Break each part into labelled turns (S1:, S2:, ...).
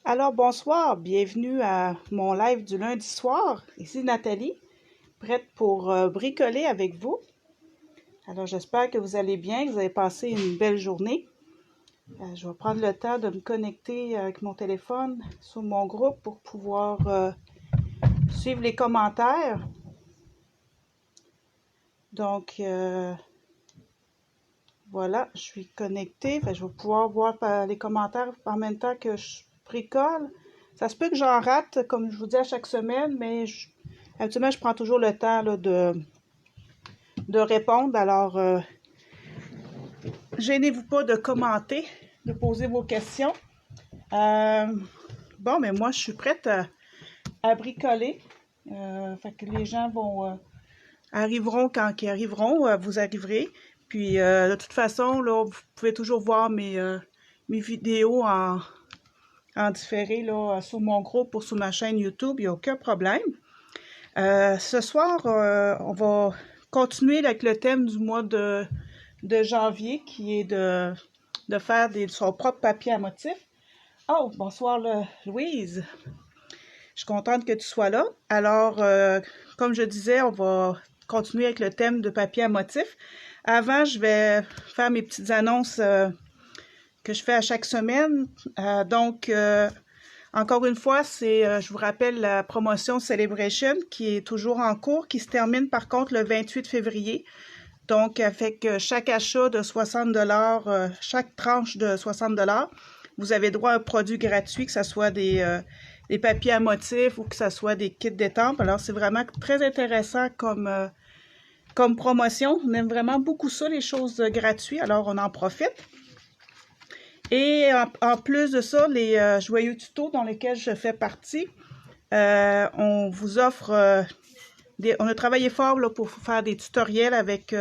S1: Alors bonsoir, bienvenue à mon live du lundi soir. Ici Nathalie, prête pour bricoler avec vous. Alors j'espère que vous allez bien, que vous avez passé une belle journée. Je vais prendre le temps de me connecter avec mon téléphone sur mon groupe pour pouvoir suivre les commentaires. Donc voilà, je suis connectée. Je vais pouvoir voir les commentaires en même temps que je bricole. Ça se peut que j'en rate, comme je vous dis à chaque semaine, mais habituellement, je prends toujours le temps là, de répondre. Alors, gênez-vous pas de commenter, de poser vos questions. Bon, mais moi, je suis prête à bricoler. Fait que les gens arriveront quand ils arriveront. Vous arriverez. Puis, de toute façon, là, vous pouvez toujours voir mes vidéos en différé là, sur mon groupe ou sur ma chaîne YouTube. Il n'y a aucun problème. Ce soir, on va continuer avec le thème du mois de janvier, qui est de faire son propre papier à motif. Oh, bonsoir Louise. Je suis contente que tu sois là. Alors, comme je disais, on va continuer avec le thème de papier à motif. Avant, je vais faire mes petites annonces que je fais à chaque semaine. Encore une fois, je vous rappelle la promotion Celebration qui est toujours en cours, qui se termine par contre le 28 février. Donc, avec chaque achat de 60 $, chaque tranche de 60 $, vous avez droit à un produit gratuit, que ce soit des papiers à motifs ou que ce soit des kits d'étampes. Alors, c'est vraiment très intéressant comme promotion. On aime vraiment beaucoup ça, les choses gratuites. Alors, on en profite. Et en plus de ça, les joyeux tutos dans lesquels je fais partie, on vous offre... on a travaillé fort là, pour faire des tutoriels avec...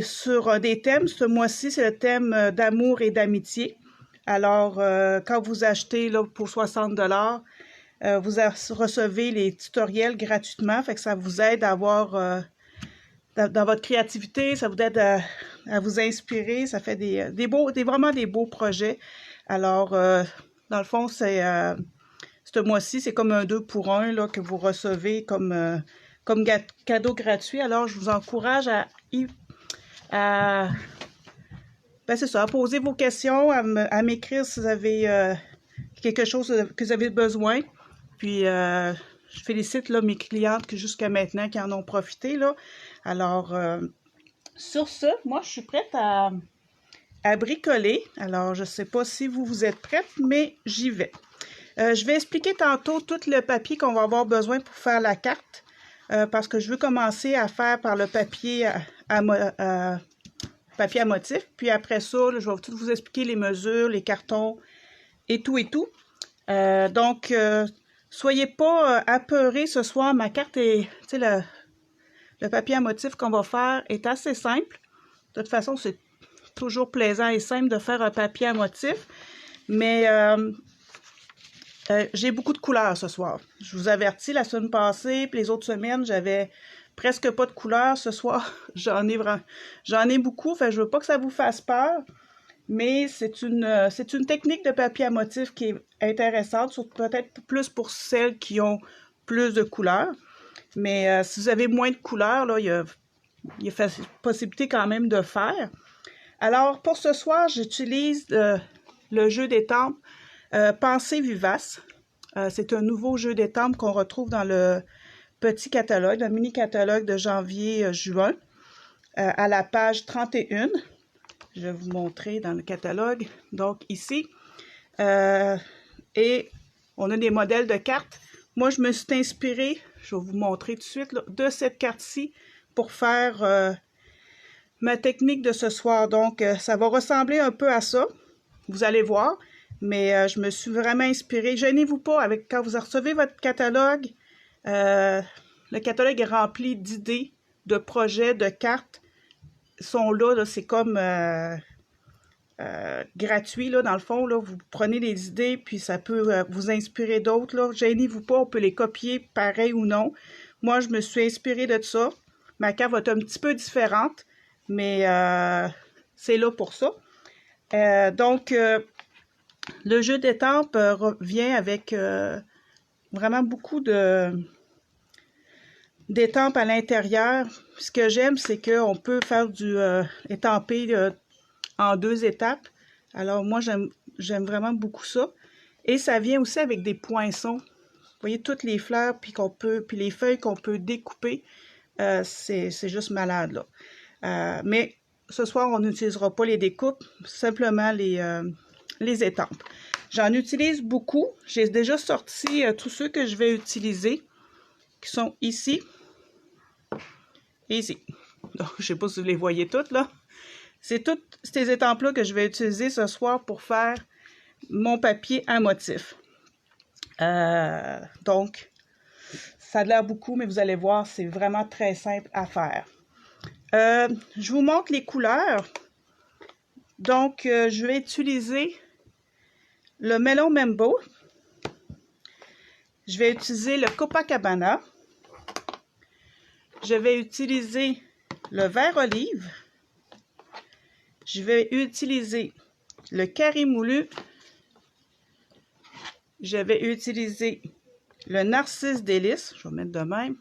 S1: sur des thèmes. Ce mois-ci, c'est le thème d'amour et d'amitié. Alors, quand vous achetez là, pour 60 $, vous recevez les tutoriels gratuitement. Fait que ça vous aide à avoir, dans votre créativité, ça vous aide à vous inspirer. Ça fait vraiment des beaux projets. Alors, dans le fond, ce mois-ci, c'est comme un 2 pour 1 là, que vous recevez comme cadeau gratuit. Alors, je vous encourage c'est ça, à poser vos questions, à m'écrire si vous avez quelque chose que vous avez besoin. Puis, je félicite là, mes clientes jusqu'à maintenant qui en ont profité. Là. Alors, sur ce, moi, je suis prête à bricoler. Alors, je ne sais pas si vous êtes prête, mais j'y vais. Je vais expliquer tantôt tout le papier qu'on va avoir besoin pour faire la carte. Parce que je veux commencer à faire par le papier papier à motif. Puis après ça, là, je vais tout vous expliquer les mesures, les cartons et tout et tout. Donc, soyez pas apeurés ce soir. Ma carte est, tu sais, le papier à motif qu'on va faire est assez simple. De toute façon, c'est toujours plaisant et simple de faire un papier à motif. Mais j'ai beaucoup de couleurs ce soir. Je vous avertis, la semaine passée, puis les autres semaines, j'avais presque pas de couleurs. Ce soir, j'en ai beaucoup. Fait, je veux pas que ça vous fasse peur, mais c'est une technique de papier à motif qui est intéressante, peut-être plus pour celles qui ont plus de couleurs. Mais si vous avez moins de couleurs, là, il y a possibilité quand même de faire. Alors, pour ce soir, j'utilise le jeu d'étampes Pensée vivace. C'est un nouveau jeu d'étampes qu'on retrouve dans le petit catalogue, le mini-catalogue de janvier-juin, à la page 31. Je vais vous montrer dans le catalogue. Donc, ici. Et on a des modèles de cartes. Moi, je me suis inspirée, je vais vous montrer tout de suite, là, de cette carte-ci pour faire ma technique de ce soir. Donc, ça va ressembler un peu à ça. Vous allez voir. Mais je me suis vraiment inspirée. Gênez-vous pas quand vous recevez votre catalogue. Le catalogue est rempli d'idées, de projets, de cartes. Ils sont là c'est comme gratuit, là, dans le fond. Là, vous prenez des idées, puis ça peut vous inspirer d'autres. Gênez-vous pas, on peut les copier pareil ou non. Moi, je me suis inspirée de ça. Ma carte va être un petit peu différente, mais c'est là pour ça. Donc, Le jeu d'étampes vient avec vraiment beaucoup d'étampes à l'intérieur. Ce que j'aime, c'est qu'on peut faire du étampé en 2 étapes. Alors moi, j'aime vraiment beaucoup ça. Et ça vient aussi avec des poinçons. Vous voyez toutes les fleurs puis les feuilles qu'on peut découper. C'est juste malade là. Mais ce soir, on n'utilisera pas les découpes, simplement les étampes. J'en utilise beaucoup. J'ai déjà sorti tous ceux que je vais utiliser, qui sont ici et ici. Donc, je ne sais pas si vous les voyez toutes, là. C'est toutes ces étampes-là que je vais utiliser ce soir pour faire mon papier à motif. Donc, ça a l'air beaucoup, mais vous allez voir, c'est vraiment très simple à faire. Je vous montre les couleurs. Donc, je vais utiliser le Mellow Mambo. Je vais utiliser le Copacabana. Je vais utiliser le vert olive. Je vais utiliser le carré moulu. Je vais utiliser le narcisse délice. Je vais mettre de même.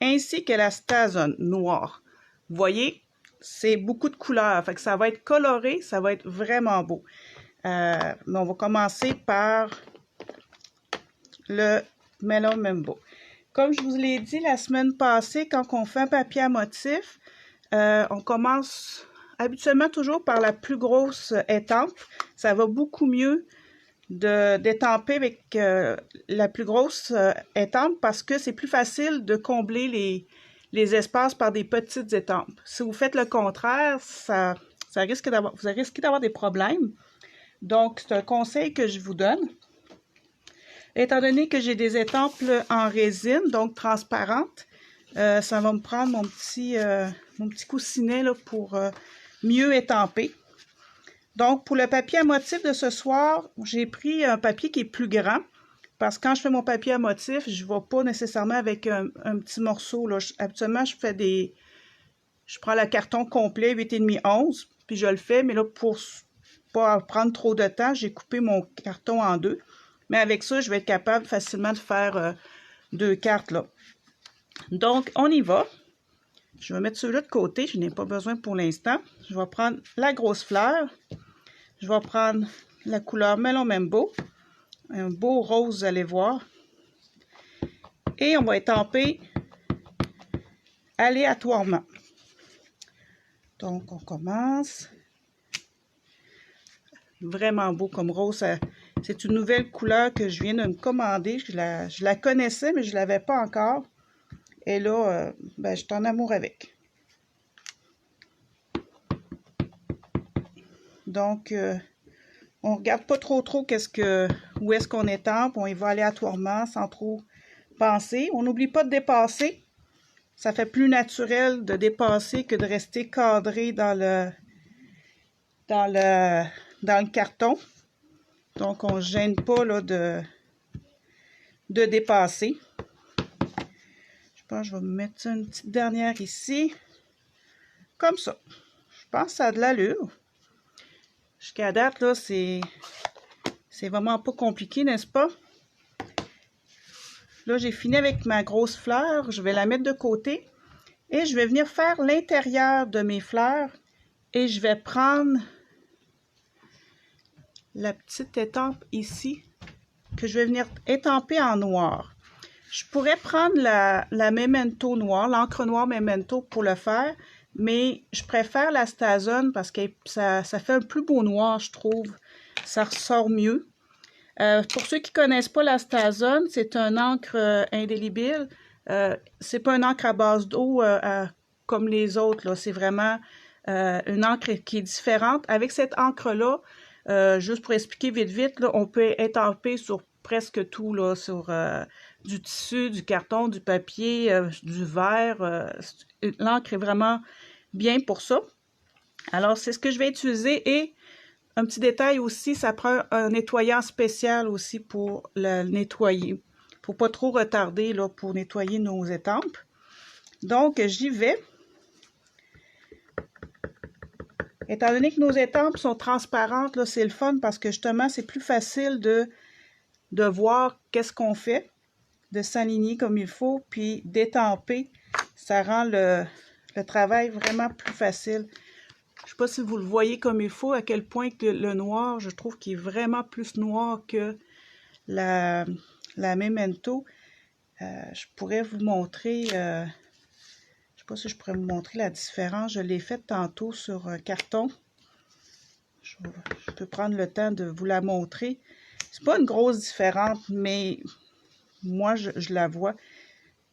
S1: Ainsi que la stazone noire. Vous voyez, c'est beaucoup de couleurs. Fait que ça va être coloré, ça va être vraiment beau. Mais on va commencer par le Mellow Mambo. Comme je vous l'ai dit la semaine passée, quand on fait un papier à motif, on commence habituellement toujours par la plus grosse étampe. Ça va beaucoup mieux d'étamper avec la plus grosse étampe parce que c'est plus facile de combler les espaces par des petites étampes. Si vous faites le contraire, vous risquez d'avoir des problèmes. Donc, c'est un conseil que je vous donne. Étant donné que j'ai des étampes en résine, donc transparentes, ça va me prendre mon petit coussinet là, pour mieux étamper. Donc, pour le papier à motif de ce soir, j'ai pris un papier qui est plus grand. Parce que quand je fais mon papier à motif, je ne vais pas nécessairement avec un petit morceau. Là. Habituellement, je prends le carton complet, 8,5, 11, puis je le fais. Mais là, pour pas prendre trop de temps, j'ai coupé mon carton en 2. Mais avec ça, je vais être capable facilement de faire 2 cartes là. Donc, on y va. Je vais mettre ceux-là de côté. Je n'ai pas besoin pour l'instant. Je vais prendre la grosse fleur. Je vais prendre la couleur Mellow Mambo. Un beau rose, vous allez voir. Et on va étamper aléatoirement. Donc, on commence. Vraiment beau comme rose. C'est une nouvelle couleur que je viens de me commander. Je la connaissais, mais je ne l'avais pas encore. Et là, je suis en amour avec. Donc, on ne regarde pas trop où est-ce qu'on étampe. On y va aléatoirement sans trop penser. On n'oublie pas de dépasser. Ça fait plus naturel de dépasser que de rester cadré dans le carton. Donc, on ne gêne pas là, de dépasser. Je pense que je vais me mettre une petite dernière ici. Comme ça. Je pense que ça a de l'allure. Jusqu'à date, là, c'est vraiment pas compliqué, n'est-ce pas? Là, j'ai fini avec ma grosse fleur. Je vais la mettre de côté. Et je vais venir faire l'intérieur de mes fleurs. Et je vais prendre la petite étampe ici, que je vais venir étamper en noir. Je pourrais prendre la Memento noire, l'encre noire Memento pour le faire, mais je préfère la Stazone parce que ça fait un plus beau noir, je trouve. Ça ressort mieux. Pour ceux qui ne connaissent pas la Stazone, c'est une encre indélébile. C'est pas une encre à base d'eau comme les autres. C'est vraiment une encre qui est différente. Avec cette encre-là, juste pour expliquer vite, là, on peut étamper sur presque tout, là, sur du tissu, du carton, du papier, du verre. L'encre est vraiment bien pour ça. Alors, c'est ce que je vais utiliser. Et un petit détail aussi, ça prend un nettoyant spécial aussi pour le nettoyer. Pour pas trop retarder là, pour nettoyer nos étampes. Donc, j'y vais. Étant donné que nos étampes sont transparentes, là, c'est le fun parce que justement, c'est plus facile de voir qu'est-ce qu'on fait, de s'aligner comme il faut, puis d'étamper. Ça rend le travail vraiment plus facile. Je ne sais pas si vous le voyez comme il faut, à quel point que le noir, je trouve qu'il est vraiment plus noir que la Memento. Je pourrais vous montrer, je ne sais pas si je pourrais vous montrer la différence. Je l'ai faite tantôt sur carton. Je peux prendre le temps de vous la montrer. C'est pas une grosse différence, mais moi, je la vois.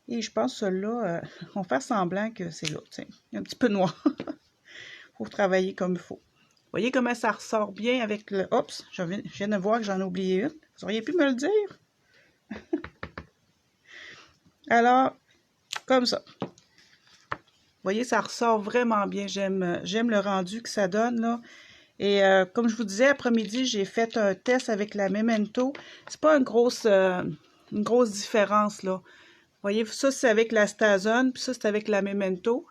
S1: Et je pense que celui-là, on fait semblant que c'est là. Tiens, un petit peu noir. Il faut travailler comme il faut. Vous voyez comment ça ressort bien avec le... Oups, je viens de voir que j'en ai oublié une. Vous auriez pu me le dire? Alors, comme ça. Vous voyez, ça ressort vraiment bien. J'aime le rendu que ça donne, là. Et comme je vous disais, après-midi, j'ai fait un test avec la Memento. C'est pas une grosse différence, là. Vous voyez, ça, c'est avec la Stazone, puis ça, c'est avec la Memento.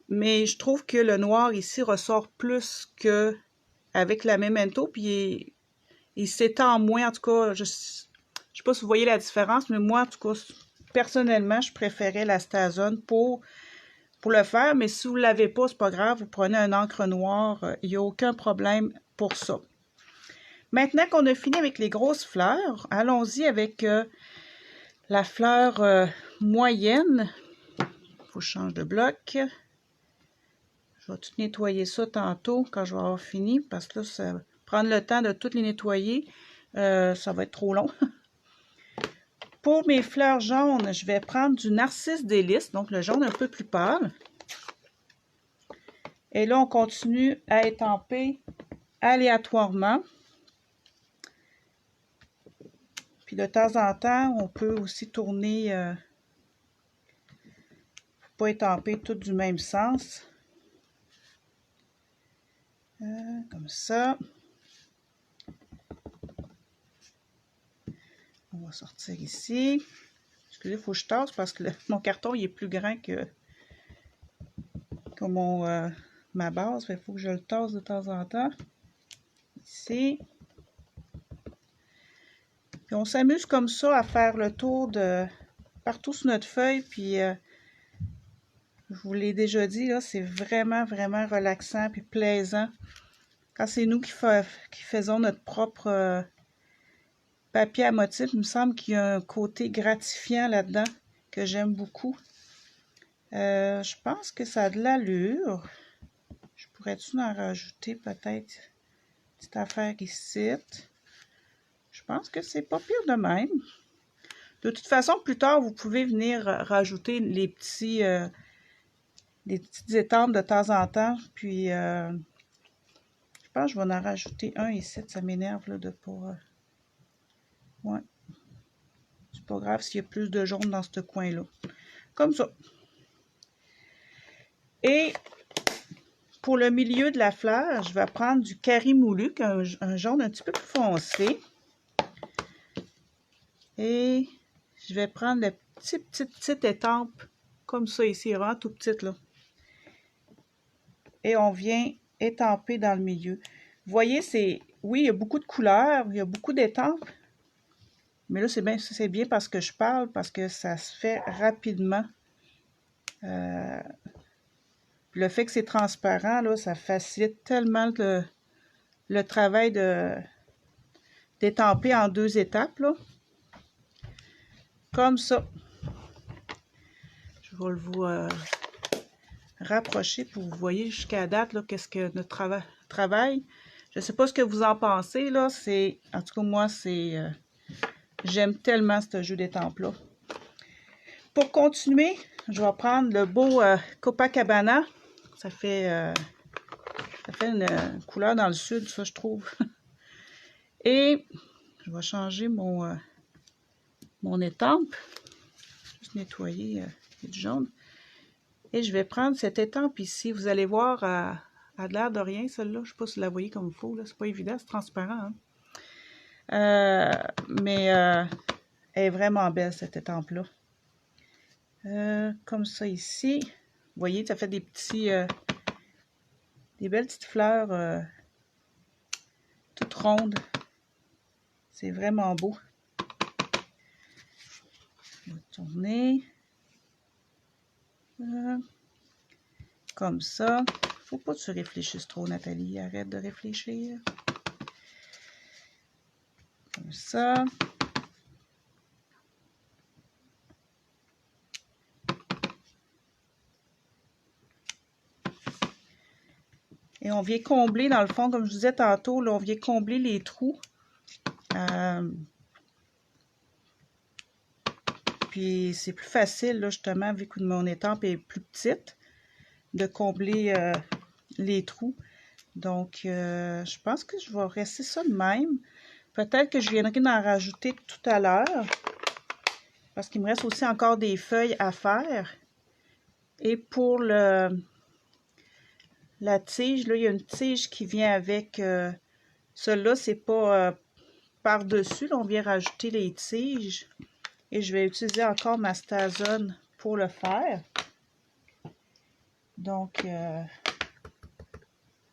S1: Mais je trouve que le noir ici ressort plus que avec la Memento, puis il s'étend moins. En tout cas, je sais pas si vous voyez la différence, mais moi, en tout cas, personnellement, je préférais la Stazone pour le faire. Mais si vous ne l'avez pas, c'est pas grave, vous prenez un encre noire, il n'y a aucun problème pour ça. Maintenant qu'on a fini avec les grosses fleurs, allons-y avec la fleur moyenne. Il faut que je change de bloc. Je vais tout nettoyer ça tantôt quand je vais avoir fini, parce que là, ça va prendre le temps de toutes les nettoyer. Ça va être trop long. Pour mes fleurs jaunes, je vais prendre du Narcisse Délice, donc le jaune un peu plus pâle. Et là, on continue à étamper aléatoirement. Puis de temps en temps, on peut aussi tourner, pas étamper tout du même sens. Comme ça. On va sortir ici. Excusez, il faut que je tasse parce que mon carton il est plus grand que ma base. Il faut que je le tasse de temps en temps. Ici. Puis on s'amuse comme ça à faire le tour de partout sur notre feuille. Puis je vous l'ai déjà dit, là, c'est vraiment, vraiment relaxant puis plaisant. Quand c'est nous qui faisons notre propre papier à motif, il me semble qu'il y a un côté gratifiant là-dedans que j'aime beaucoup. Je pense que ça a de l'allure. Je pourrais-tu en rajouter peut-être une petite affaire ici? Je pense que c'est pas pire de même. De toute façon, plus tard, vous pouvez venir rajouter les petites étampes de temps en temps. Puis, je pense que je vais en rajouter un ici. Ça m'énerve de pas... Ouais. C'est pas grave s'il y a plus de jaune dans ce coin-là. Comme ça. Et pour le milieu de la fleur, je vais prendre du Carimuluc, un jaune un petit peu plus foncé. Et je vais prendre la petite étampe comme ça ici, vraiment tout petite là. Et on vient étamper dans le milieu. Vous voyez, oui, il y a beaucoup de couleurs, il y a beaucoup d'étampes. Mais là, c'est bien parce que je parle, parce que ça se fait rapidement. Le fait que c'est transparent, là, ça facilite tellement le travail d'étamper en 2 étapes, là. Comme ça. Je vais vous rapprocher pour que vous voyez jusqu'à date, qu'est-ce que notre travail. Je ne sais pas ce que vous en pensez, là. En tout cas, moi, j'aime tellement ce jeu d'étampes-là. Pour continuer, je vais prendre le beau Copacabana. Ça fait une couleur dans le sud, ça, je trouve. Et je vais changer mon étampe. Juste nettoyer du jaune. Et je vais prendre cette étampe ici. Vous allez voir, elle a l'air de rien, celle-là. Je ne sais pas si vous la voyez comme il faut. C'est pas évident, c'est transparent. Hein? Mais elle est vraiment belle, cette étampe-là. Comme ça ici. Vous voyez, ça fait des petits des belles petites fleurs toutes rondes. C'est vraiment beau. On va tourner. Comme ça. Faut pas que tu réfléchisses trop, Nathalie. Arrête de réfléchir. Comme ça. Et on vient combler, dans le fond, comme je vous disais tantôt, là, on vient combler les trous. Puis c'est plus facile, là, justement, vu que mon étampe est plus petite, de combler les trous. Donc, je pense que je vais rester ça de même. Peut-être que je viendrai en rajouter tout à l'heure. Parce qu'il me reste aussi encore des feuilles à faire. Et pour la tige, là, il y a une tige qui vient avec... celle-là, c'est pas par-dessus. On vient rajouter les tiges. Et je vais utiliser encore ma Stazone pour le faire. Donc, je ne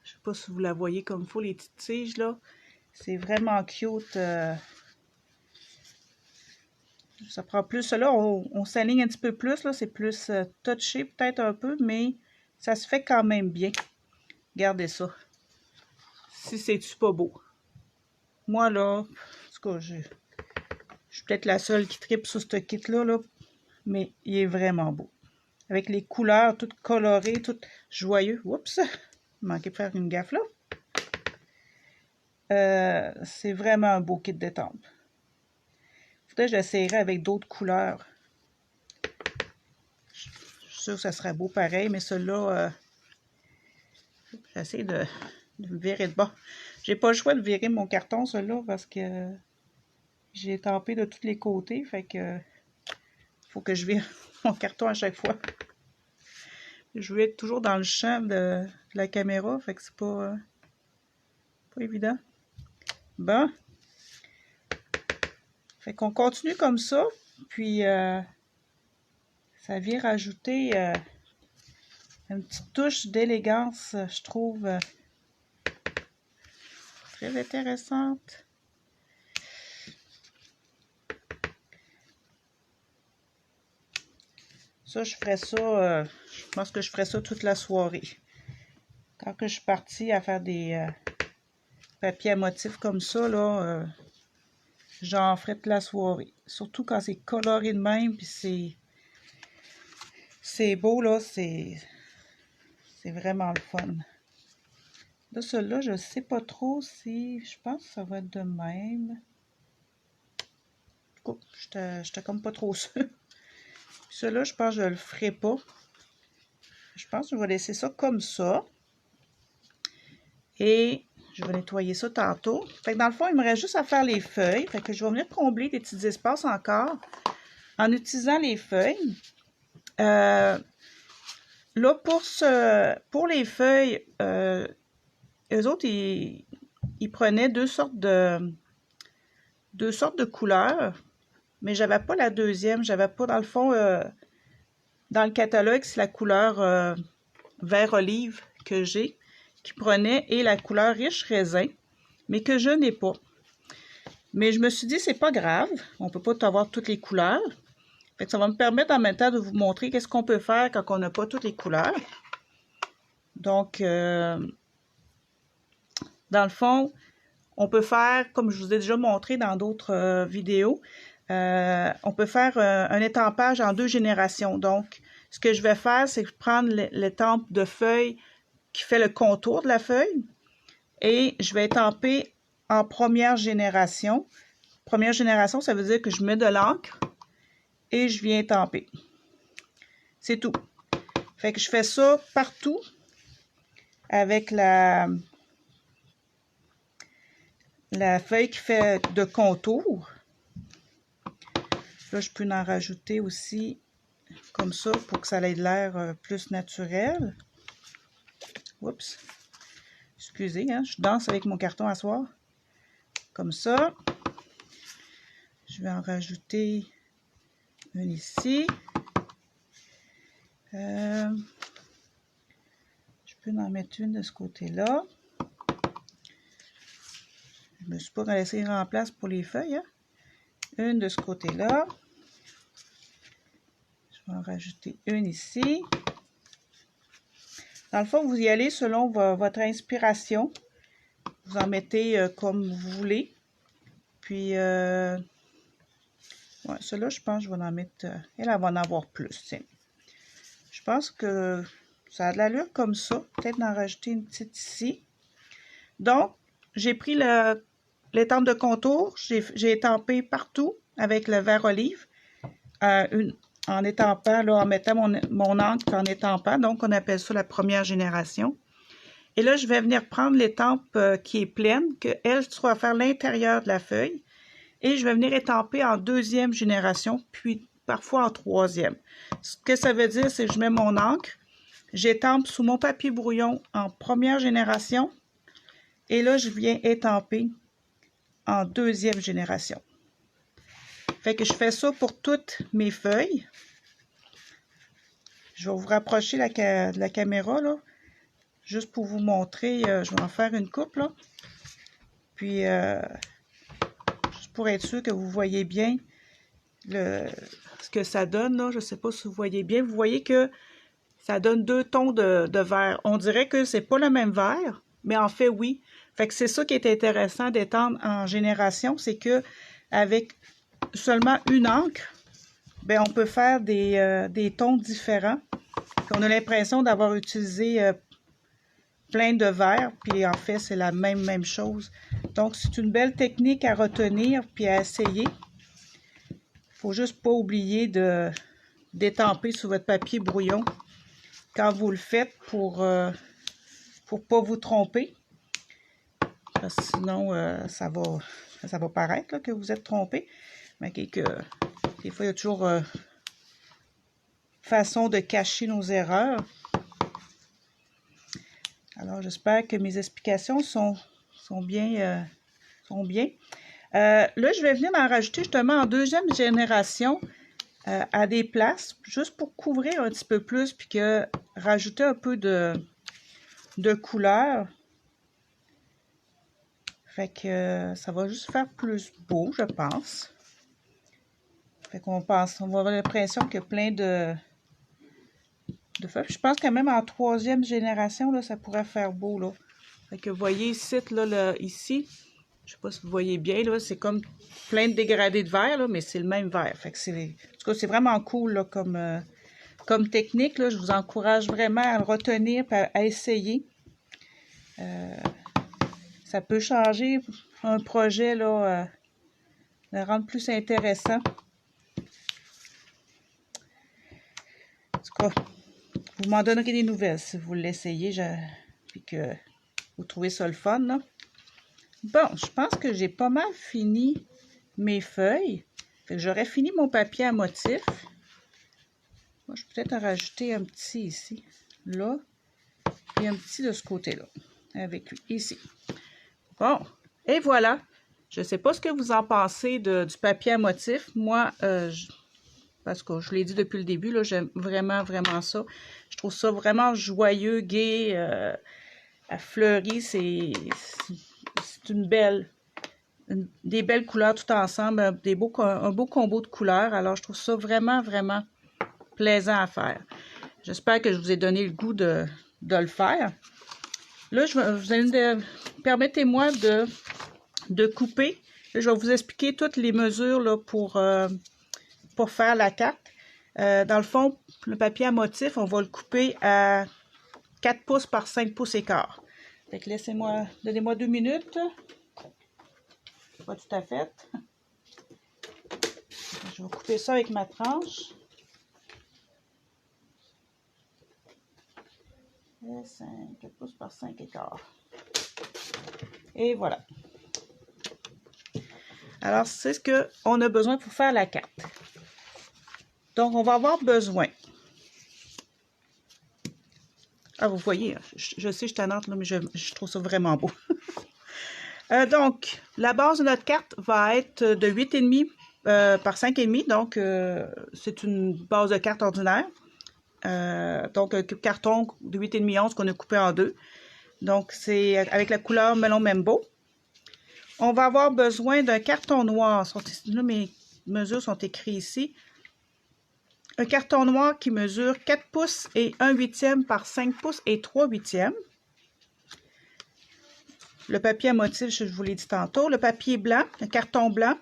S1: sais pas si vous la voyez comme il faut, les petites tiges, là. C'est vraiment cute. Ça prend plus. Là, on s'aligne un petit peu plus. Là, c'est plus touché peut-être un peu, mais ça se fait quand même bien. Regardez ça. Si c'est-tu pas beau. Moi, là, en tout cas, je suis peut-être la seule qui tripe sur ce kit-là, là, mais il est vraiment beau. Avec les couleurs toutes colorées, toutes joyeuses. Oups! Il manquait de faire une gaffe là. C'est vraiment un beau kit d'étampe. Faudrait que j'essayerais avec d'autres couleurs. Je suis sûre que ça serait beau pareil, mais celui-là, j'essaie de me virer de bas. J'ai pas le choix de virer mon carton, celui-là, parce que j'ai étampé de tous les côtés. Fait que faut que je vire mon carton à chaque fois. Je vais être toujours dans le champ de la caméra, fait que c'est pas évident. Bon. Fait qu'on continue comme ça, puis ça vient rajouter une petite touche d'élégance, je trouve, très intéressante. Ça, je ferais ça, je pense que je ferais ça toute la soirée. Quand que je suis partie à faire des papiers à motifs comme ça, là, j'en ferais toute la soirée. Surtout quand c'est coloré de même, puis c'est beau, là, c'est vraiment le fun. Là, celui-là, je sais pas trop si... Je pense que ça va être de même. Oh, j'étais comme pas trop sûre. Celui-là, je pense que je le ferai pas. Je pense que je vais laisser ça comme ça. Et je vais nettoyer ça tantôt. Fait que dans le fond, il me reste juste à faire les feuilles. Fait que je vais venir combler des petits espaces encore en utilisant les feuilles. Là, pour les feuilles, eux autres, ils prenaient deux sortes de couleurs. Mais j'avais pas la deuxième. J'avais pas, dans le fond, dans le catalogue, c'est la couleur vert olive que j'ai, qui prenait, et la couleur riche raisin, mais que je n'ai pas. Mais je me suis dit, c'est pas grave, on peut pas avoir toutes les couleurs. Fait que ça va me permettre en même temps de vous montrer qu'est-ce qu'on peut faire quand on n'a pas toutes les couleurs. Donc, dans le fond, on peut faire, comme je vous ai déjà montré dans d'autres vidéos, on peut faire un étampage en 2 générations. Donc, ce que je vais faire, c'est prendre l'étampe de feuille qui fait le contour de la feuille et je vais étamper en première génération. Première génération, ça veut dire que je mets de l'encre et je viens étamper. C'est tout. Fait que je fais ça partout avec la feuille qui fait de contour. Là, je peux en rajouter aussi comme ça pour que ça ait l'air plus naturel. Oups. Excusez, hein, je danse avec mon carton à soir. Comme ça. Je vais en rajouter une ici. Je peux en mettre une de ce côté-là. Je ne me suis pas laissé en place pour les feuilles. Hein? Une de ce côté-là. Je vais en rajouter une ici. Dans le fond, vous y allez selon votre inspiration. Vous en mettez comme vous voulez. Puis, ouais, celle-là, je pense que je vais en mettre... elle va en avoir plus, tiens. Je pense que ça a de l'allure comme ça. Peut-être en rajouter une petite ici. Donc, j'ai pris l'étampe de contour. J'ai étampé partout avec le vert olive. En étampant, là, en mettant mon encre en étampant. Donc, on appelle ça la première génération. Et là, je vais venir prendre l'étampe qui est pleine, qu'elle soit faire l'intérieur de la feuille. Et je vais venir étamper en deuxième génération, puis parfois en troisième. Ce que ça veut dire, c'est que je mets mon encre, j'étampe sous mon papier brouillon en première génération. Et là, je viens étamper en deuxième génération. Fait que je fais ça pour toutes mes feuilles. Je vais vous rapprocher de la caméra, là. Juste pour vous montrer, je vais en faire une coupe, là. Puis, juste pour être sûr que vous voyez bien ce que ça donne, là. Je ne sais pas si vous voyez bien. Vous voyez que ça donne deux tons de vert. On dirait que c'est pas le même vert, mais en fait, oui. Fait que c'est ça qui est intéressant d'étendre en génération, c'est que avec seulement une encre, ben, on peut faire des tons différents. Puis on a l'impression d'avoir utilisé plein de vert, puis en fait, c'est la même chose. Donc, c'est une belle technique à retenir puis à essayer. Il ne faut juste pas oublier d'étamper sur votre papier brouillon quand vous le faites pour ne pas vous tromper. Parce que sinon, ça va paraître là, que vous êtes trompé. Mais des fois, il y a toujours façon de cacher nos erreurs. Alors, j'espère que mes explications sont bien. Là, je vais venir en rajouter justement en deuxième génération à des places, juste pour couvrir un petit peu plus, puis que rajouter un peu de couleur. Fait que ça va juste faire plus beau, je pense. Fait qu'on on va avoir l'impression qu'il y a plein de feuilles. Je pense quand même en troisième génération, là, ça pourrait faire beau, là. Fait que vous voyez ici, ici, je sais pas si vous voyez bien, là, c'est comme plein de dégradés de vert, là, mais c'est le même vert. Fait que en tout cas, c'est vraiment cool, là, comme technique, là. Je vous encourage vraiment à le retenir, à essayer. Ça peut changer un projet, là, le rendre plus intéressant. En tout cas, vous m'en donnerez des nouvelles si vous l'essayez, puis que vous trouvez ça le fun, là. Bon, je pense que j'ai pas mal fini mes feuilles. Fait que j'aurais fini mon papier à motif. Moi, je vais peut-être en rajouter un petit ici, là, et un petit de ce côté-là, avec lui, ici. Bon, et voilà. Je ne sais pas ce que vous en pensez du papier à motif. Moi, parce que je l'ai dit depuis le début, là, j'aime vraiment, vraiment ça. Je trouve ça vraiment joyeux, gai, fleuri. C'est des belles couleurs tout ensemble, un beau combo de couleurs. Alors, je trouve ça vraiment, vraiment plaisant à faire. J'espère que je vous ai donné le goût de le faire. Là, permettez-moi de couper. Là, je vais vous expliquer toutes les mesures là, pour faire la carte. Dans le fond, le papier à motif, on va le couper à 4 pouces par 5 pouces et quart. Fait que donnez-moi 2 minutes. Pas tout à fait. Je vais couper ça avec ma tranche. 4 pouces par 5 et quart. Et voilà. Alors, c'est ce qu'on a besoin pour faire la carte. Donc, on va avoir besoin. Ah, vous voyez, je sais, je suis tannante, là, mais je trouve ça vraiment beau. Donc, la base de notre carte va être de 8,5 par 5,5. Donc, c'est une base de carte ordinaire. Donc, un carton de 8,5 onces qu'on a coupé en deux. Donc, c'est avec la couleur Melon Mambo. On va avoir besoin d'un carton noir. Là, mes mesures sont écrites ici. Un carton noir qui mesure 4 pouces et 1/8 par 5 pouces et 3/8. Le papier à motif, je vous l'ai dit tantôt. Le papier blanc, le carton blanc,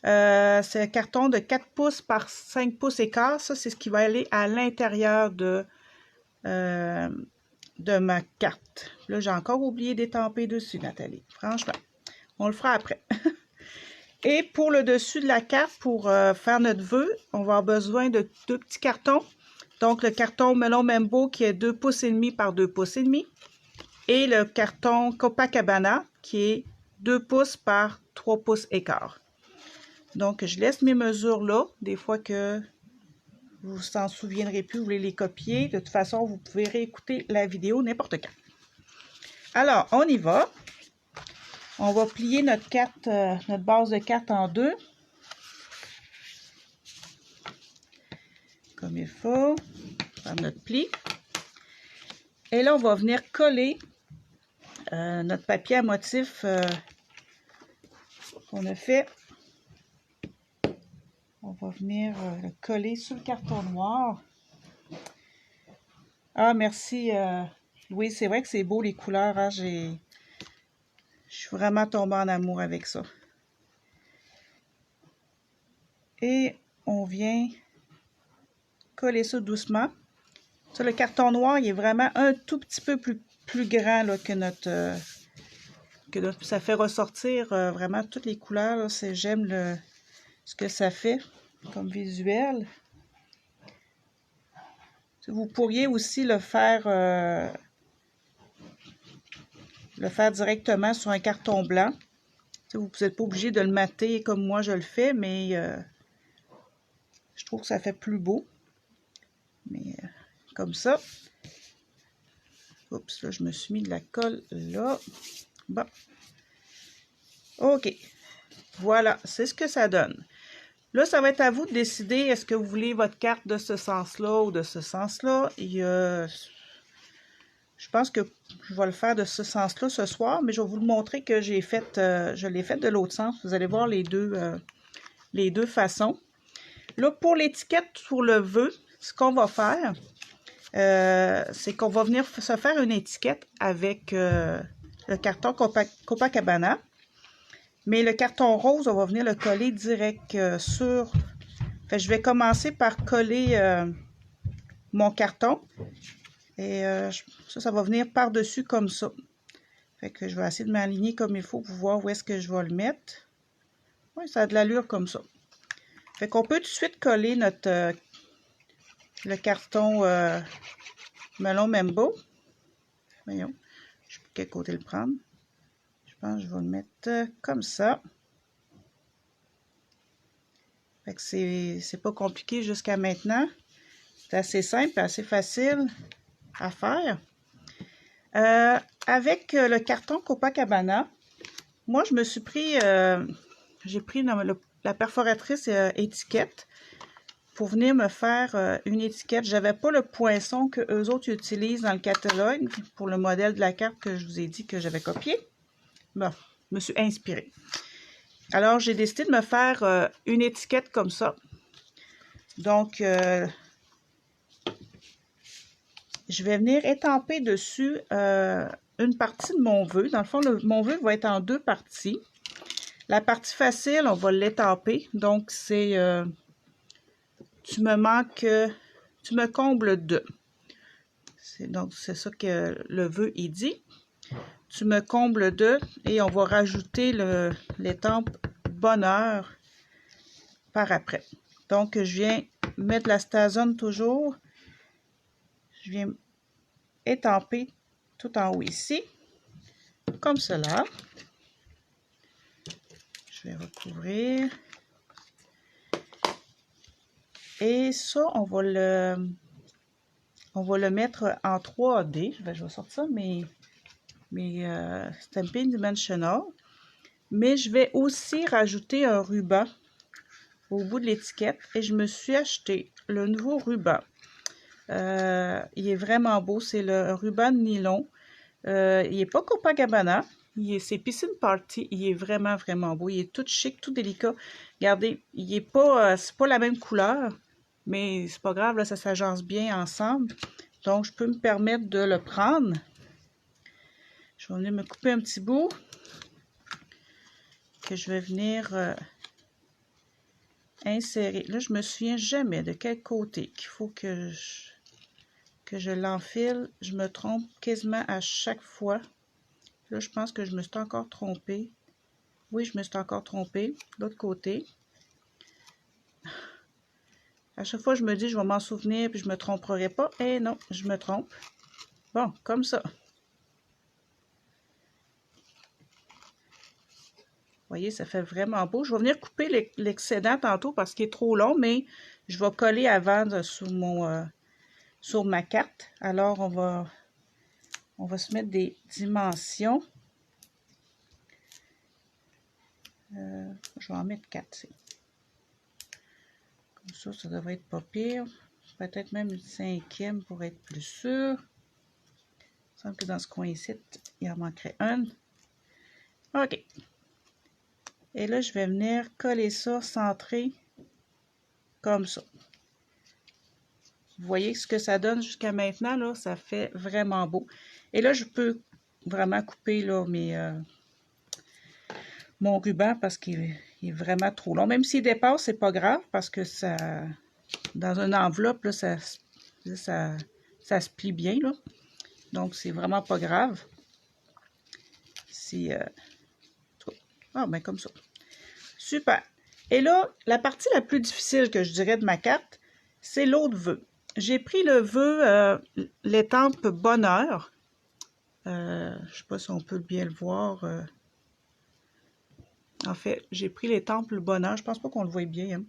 S1: c'est un carton de 4 pouces par 5 pouces et quart. Ça, c'est ce qui va aller à l'intérieur de ma carte. Là, j'ai encore oublié d'étamper dessus, Nathalie. Franchement, on le fera après. Et pour le dessus de la carte, pour faire notre vœu, on va avoir besoin de 2 petits cartons. Donc, le carton Melon Mambo qui est 2 pouces et demi par 2 pouces et demi. Et le carton Copacabana qui est 2 pouces par 3 pouces et quart. Donc, je laisse mes mesures là. Des fois que vous ne vous en souviendrez plus, vous voulez les copier. De toute façon, vous pouvez réécouter la vidéo n'importe quand. Alors, on y va. On va plier notre carte, notre base de carte en deux. Comme il faut. Faire notre pli. Et là, on va venir coller notre papier à motif qu'on a fait. On va venir le coller sur le carton noir. Ah, merci Louise. C'est vrai que c'est beau les couleurs. Hein? Je suis vraiment tombée en amour avec ça. Et on vient coller ça doucement. Ça, le carton noir, il est vraiment un tout petit peu plus grand là, que notre... ça fait ressortir vraiment toutes les couleurs. J'aime ce que ça fait comme visuel. Vous pourriez aussi le faire directement sur un carton blanc. Vous n'êtes pas obligé de le mater comme moi je le fais, mais je trouve que ça fait plus beau. Mais comme ça. Oups, là, je me suis mis de la colle là. Bon. OK. Voilà, c'est ce que ça donne. Là, ça va être à vous de décider, est-ce que vous voulez votre carte de ce sens-là ou de ce sens-là. Je pense que je vais le faire de ce sens-là ce soir, mais je vais vous le montrer que je l'ai fait de l'autre sens. Vous allez voir les deux façons. Là, pour l'étiquette, pour le vœu, ce qu'on va faire, c'est qu'on va venir se faire une étiquette avec le carton Copacabana. Mais le carton rose, on va venir le coller direct sur... Fait, je vais commencer par coller mon carton. Et ça va venir par-dessus comme ça. Fait que je vais essayer de m'aligner comme il faut pour voir où est-ce que je vais le mettre. Oui, ça a de l'allure comme ça. Fait qu'on peut tout de suite coller notre le carton Melon Mambo. Voyons, je sais pas quel côté le prendre. Je pense que je vais le mettre comme ça. Fait que c'est pas compliqué jusqu'à maintenant. C'est assez simple, assez facile à faire. Avec le carton Copacabana, moi je me suis pris, j'ai pris la perforatrice étiquette pour venir me faire une étiquette. J'avais pas le poinçon que eux autres utilisent dans le catalogue pour le modèle de la carte que je vous ai dit que j'avais copié. Bon, je me suis inspirée. Alors, j'ai décidé de me faire une étiquette comme ça. Donc, je vais venir étamper dessus une partie de mon vœu. Dans le fond, mon vœu va être en deux parties. La partie facile, on va l'étamper. Donc, c'est tu me combles de. Donc, c'est ça que le vœu, il dit. Tu me combles de, et on va rajouter l'étampe bonheur par après. Donc, je viens mettre la stazone toujours. Je viens étamper tout en haut ici, comme cela. Je vais recouvrir. Et ça, on va le mettre en 3D. Je vais sortir mes Stampin' Dimensional. Mais je vais aussi rajouter un ruban au bout de l'étiquette. Et je me suis acheté le nouveau ruban Il est vraiment beau. C'est le ruban de nylon. Il n'est pas Copacabana. C'est Piscine Party. Il est vraiment, vraiment beau. Il est tout chic, tout délicat. Regardez, il est pas, c'est pas la même couleur, mais c'est pas grave, là, ça s'agence bien ensemble. Donc, je peux me permettre de le prendre. Je vais venir me couper un petit bout que je vais venir insérer. Là, je me souviens jamais de quel côté qu'il faut que je l'enfile. Je me trompe quasiment à chaque fois. Là, je pense que je me suis encore trompée. Oui, je me suis encore trompée. L'autre côté. À chaque fois, je me dis, je vais m'en souvenir, puis je me tromperai pas. Eh non, je me trompe. Bon, comme ça. Vous voyez, ça fait vraiment beau. Je vais venir couper l'excédent tantôt parce qu'il est trop long, mais je vais coller avant sur ma carte. Alors, on va se mettre des dimensions. Je vais en mettre 4. Comme ça devrait être pas pire. Peut-être même une 5e pour être plus sûr. Il me semble que dans ce coin-ci, il en manquerait un. OK. Et là, je vais venir coller ça, centré, comme ça. Vous voyez ce que ça donne jusqu'à maintenant, là, ça fait vraiment beau. Et là, je peux vraiment couper là, mon ruban parce qu'il est vraiment trop long. Même s'il dépasse, c'est pas grave parce que ça, dans une enveloppe, là, ça se plie bien, là. Donc, c'est vraiment pas grave. Si, ah, ben comme ça. Super. Et là, la partie la plus difficile que je dirais de ma carte, c'est l'autre vœu. J'ai pris le vœu l'étampe bonheur. Je ne sais pas si on peut bien le voir. En fait, j'ai pris l'étampe bonheur. Je pense pas qu'on le voit bien. Hein.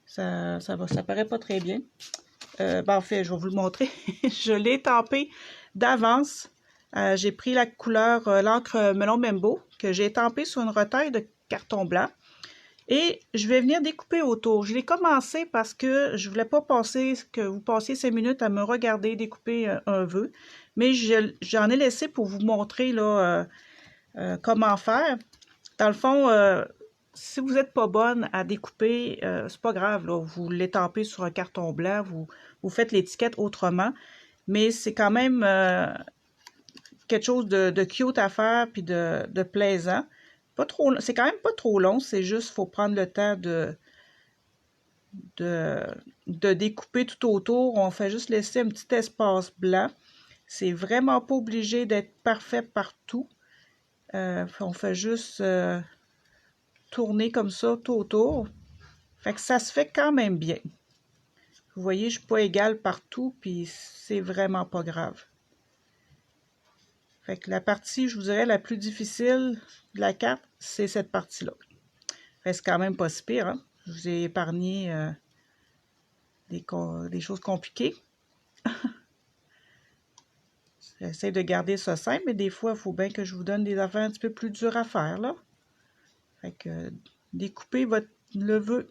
S1: Ça paraît pas très bien. En fait, je vais vous le montrer. Je l'ai étampé d'avance. J'ai pris la couleur, l'encre Melon Membo, que j'ai étampé sur une retaille de carton blanc. Et je vais venir découper autour. Je l'ai commencé parce que je voulais pas que vous passiez 5 minutes à me regarder découper un vœu. Mais j'en ai laissé pour vous montrer là, comment faire. Dans le fond, si vous n'êtes pas bonne à découper, c'est pas grave. Là, vous l'étampez sur un carton blanc, vous faites l'étiquette autrement. Mais c'est quand même quelque chose de cute à faire puis de plaisant. Pas trop, c'est quand même pas trop long, c'est juste faut prendre le temps de découper tout autour. On fait juste laisser un petit espace blanc. C'est vraiment pas obligé d'être parfait partout. On fait juste tourner comme ça tout autour. Fait que ça se fait quand même bien. Vous voyez, je suis pas égale partout, puis c'est vraiment pas grave. Fait que la partie, je vous dirais, la plus difficile de la carte, c'est cette partie-là. C'est quand même pas si pire, hein? Je vous ai épargné des choses compliquées. J'essaie de garder ça simple, mais des fois, il faut bien que je vous donne des affaires un petit peu plus dures à faire, là. Fait que découpez le vœu.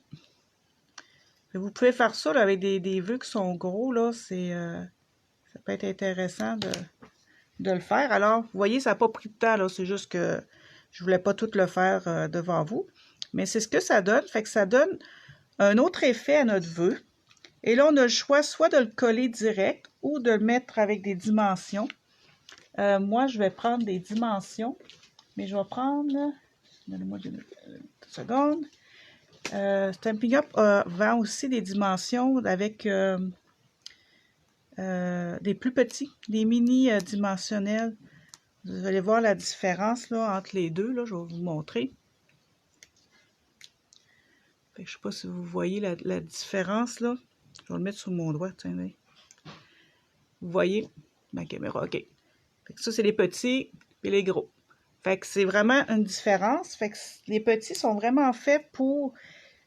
S1: Vous pouvez faire ça là, avec des vœux qui sont gros, là. Ça peut être intéressant de le faire. Alors, vous voyez, ça n'a pas pris de temps, là. C'est juste que je voulais pas tout le faire devant vous. Mais c'est ce que ça donne. Fait que ça donne un autre effet à notre vœu. Et là, on a le choix soit de le coller direct ou de le mettre avec des dimensions. Moi, je vais prendre des dimensions. Mais je vais prendre... Donnez-moi une seconde. Stampin' Up vend aussi des dimensions avec des plus petits, des mini dimensionnels. Vous allez voir la différence là, entre les deux. Là, je vais vous montrer. Fait que je ne sais pas si vous voyez la différence. Là. Je vais le mettre sur mon doigt. Tiens, vous voyez ma caméra. OK. Fait que ça, c'est les petits et les gros. Fait que c'est vraiment une différence. Fait que les petits sont vraiment faits pour,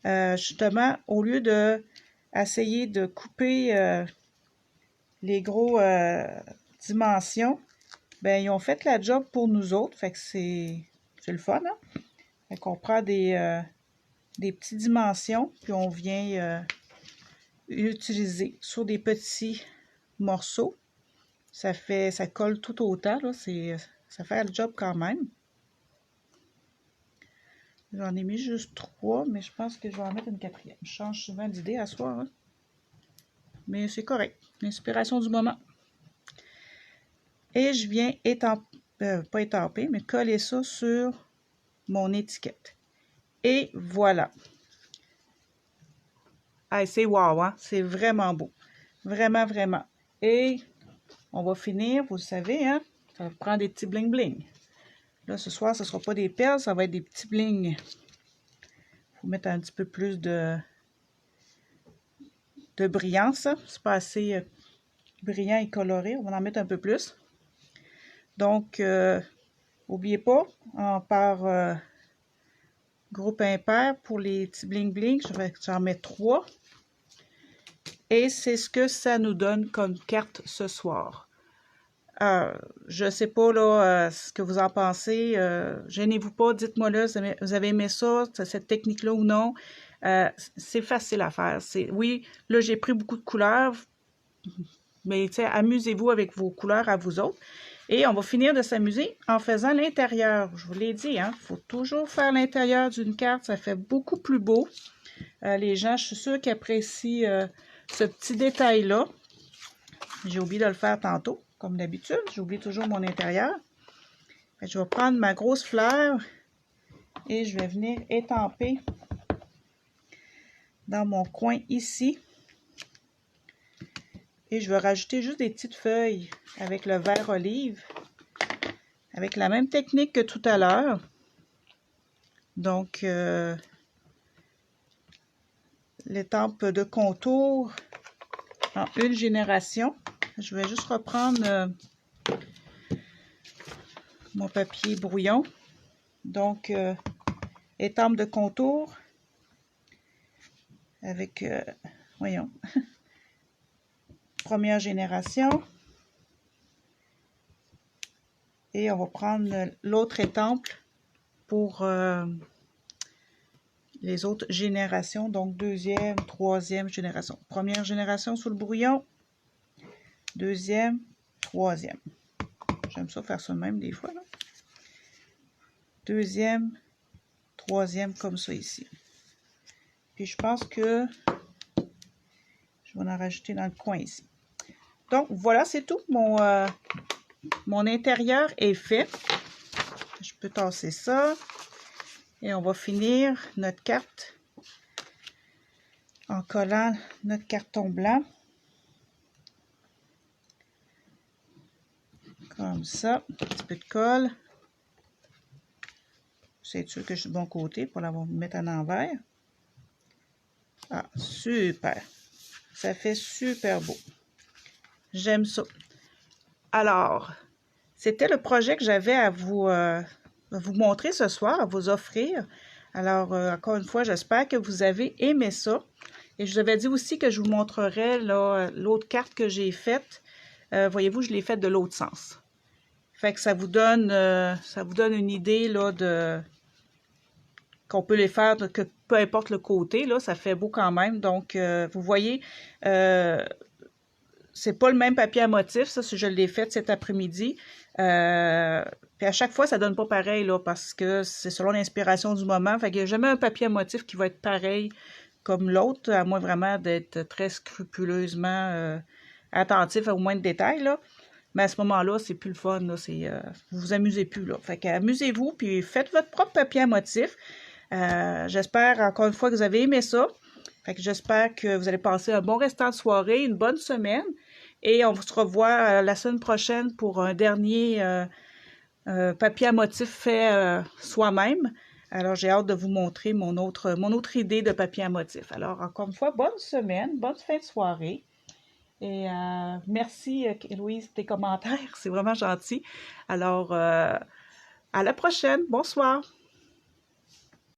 S1: justement, au lieu de essayer de couper les gros dimensions, ben ils ont fait la job pour nous autres. Fait que c'est le fun, hein? Fait qu'on prend des petites dimensions, puis on vient utiliser sur des petits morceaux. Ça colle tout autant, là. Ça fait le job quand même. J'en ai mis juste 3, mais je pense que je vais en mettre une 4e. Je change souvent d'idée à soir, hein. Mais c'est correct. L'inspiration du moment. Et je viens pas étamper, mais coller ça sur mon étiquette. Et voilà. Ah, c'est wow, hein? C'est vraiment beau. Vraiment, vraiment. Et on va finir, vous le savez, hein? Ça va prendre des petits bling-bling. Là, ce soir, ce ne sera pas des perles, ça va être des petits bling. Il faut mettre un petit peu plus de brillance. C'est pas assez brillant et coloré. On va en mettre un peu plus. Donc, n'oubliez pas, on part groupe impair pour les petits bling-bling. J'en mets 3. Et c'est ce que ça nous donne comme carte ce soir. Je ne sais pas là, ce que vous en pensez. Gênez-vous pas, dites-moi là, vous avez aimé ça, cette technique-là ou non. C'est facile à faire. Oui, là, j'ai pris beaucoup de couleurs, mais amusez-vous avec vos couleurs à vous autres. Et on va finir de s'amuser en faisant l'intérieur. Je vous l'ai dit, hein, il faut toujours faire l'intérieur d'une carte. Ça fait beaucoup plus beau. Les gens, je suis sûre qu'ils apprécient ce petit détail-là. J'ai oublié de le faire tantôt, comme d'habitude. J'oublie toujours mon intérieur. Je vais prendre ma grosse fleur et je vais venir étamper dans mon coin ici. Et je vais rajouter juste des petites feuilles avec le vert olive, avec la même technique que tout à l'heure. Donc, l'étampe de contour en une génération. Je vais juste reprendre mon papier brouillon. Donc, étampe de contour avec, voyons, première génération. Et on va prendre l'autre étampe pour les autres générations, donc deuxième, troisième génération. Première génération sous le brouillon, deuxième, troisième. J'aime ça faire ça même des fois, là. Deuxième, troisième, comme ça ici. Puis je pense que je vais en rajouter dans le coin ici. Donc voilà, c'est tout. Mon intérieur est fait. Je peux tasser ça. Et on va finir notre carte en collant notre carton blanc. Comme ça. Un petit peu de colle. C'est sûr que je suis de bon côté pour l'avoir mettre en envers. Ah, super. Ça fait super beau. J'aime ça. Alors, c'était le projet que j'avais à vous montrer ce soir, à vous offrir. Alors, encore une fois, j'espère que vous avez aimé ça. Et je vous avais dit aussi que je vous montrerai l'autre carte que j'ai faite. Voyez-vous, je l'ai faite de l'autre sens. Fait que ça vous donne une idée là, qu'on peut les faire, que peu importe le côté, là, ça fait beau quand même. Donc, vous voyez, c'est pas le même papier à motif, ça, si je l'ai fait cet après-midi. Puis à chaque fois, ça donne pas pareil, là, parce que c'est selon l'inspiration du moment. Fait qu'il n'y a jamais un papier à motif qui va être pareil comme l'autre, à moins vraiment d'être très scrupuleusement attentif au moins de détails, là. Mais à ce moment-là, c'est plus le fun, là. Vous vous amusez plus, là. Fait qu'amusez-vous, puis faites votre propre papier à motif. J'espère, encore une fois, que vous avez aimé ça. Fait que j'espère que vous allez passer un bon restant de soirée, une bonne semaine. Et on se revoit la semaine prochaine pour un dernier papier à motif fait soi-même. Alors, j'ai hâte de vous montrer mon autre idée de papier à motif. Alors, encore une fois, bonne semaine, bonne fin de soirée. Et merci, Héloïse, tes commentaires. C'est vraiment gentil. Alors, à la prochaine. Bonsoir.